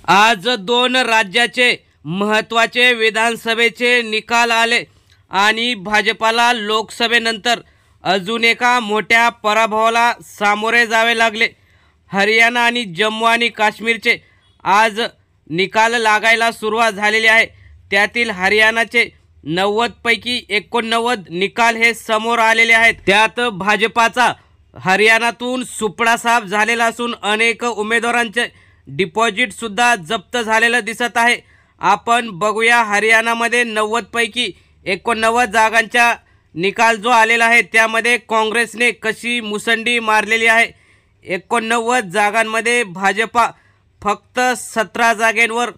आज दोन राज्याचे महत्त्वाचे विधानसभेचे निकाल आले आणि भाजपाला लोकसभेनंतर अजून एका मोठ्या पराभवाला सामोरे जावे लागले। हरियाणा आणि जम्मू आणि काश्मीरचे आज निकाल लागायला सुरुवात झालेली आहे। त्यातील हरियाणाचे 90 पैकी 89 निकाल हे समोर आलेले आहेत। त्यात भाजपाचा हरियाणातून सुपडा साफ झालेला असून अनेक उमेदवारांचे डिपॉझिट सुद्धा जप्त झालेलं दिसत आहे। आपण बघूया हरियाणामध्ये 90 पैकी 89 जागांचा निकाल जो आलेला आहे त्यामध्ये काँग्रेसने कशी मुसंडी मारलेली आहे। 89 जागांमध्ये भाजपा फक्त 17 जागांवर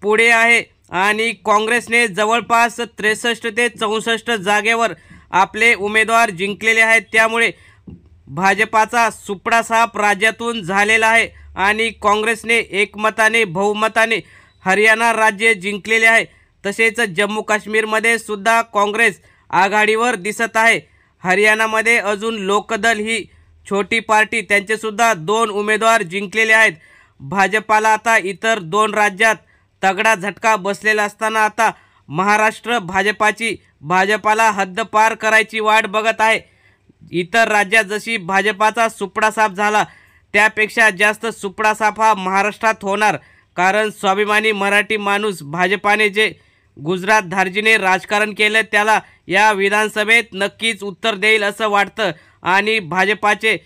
पुढे आहे आणि काँग्रेसने जवळपास 63 ते 64 जागेवर आपले उमेदवार जिंकलेले आहेत। त्यामुळे भाजपाचा सुपडा साफ राज्यातून झालेला आहे आणि काँग्रेसने एकमताने बहुमताने हरियाणा राज्य जिंकलेले आहे। तसेच जम्मू काश्मीरमध्ये सुद्धा काँग्रेस आघाडीवर दिसत आहे। हरियाणामध्ये अजून लोकदल ही छोटी पार्टी त्यांचे सुद्धा 2 उमेदवार जिंकलेले आहेत। भाजपाला आता इतर 2 राज्यात तगडा झटका बसलेला असताना आता महाराष्ट्र भाजपाला हद्दपार करायची वाट बघत आहे। इतर राज्यात जशी भाजपाचा सुपडा साफ झाला त्यापेक्षा जास्त सुपडा साफ हा महाराष्ट्रात होणार, कारण स्वाभिमानी मराठी माणूस भाजपाने जे गुजरात धार्जिणे राजकारण केलं त्याला या विधानसभेत नक्कीच उत्तर देईल असं वाटतं आणि भाजपाचे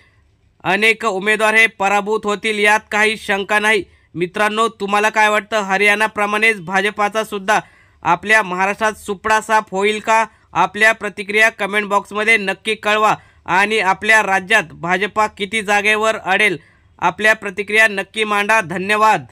अनेक उमेदवार हे पराभूत होतील यात काही शंका नाही। मित्रांनो, तुम्हाला काय वाटतं, हरियाणाप्रमाणेच भाजपाचा सुद्धा आपल्या महाराष्ट्रात सुपडा साफ होईल का? आपल्या प्रतिक्रिया कमेंट बॉक्समध्ये नक्की कळवा आणि आपल्या राज्यात भाजपा किती जागेवर अडेल आपल्या प्रतिक्रिया नक्की मांडा। धन्यवाद।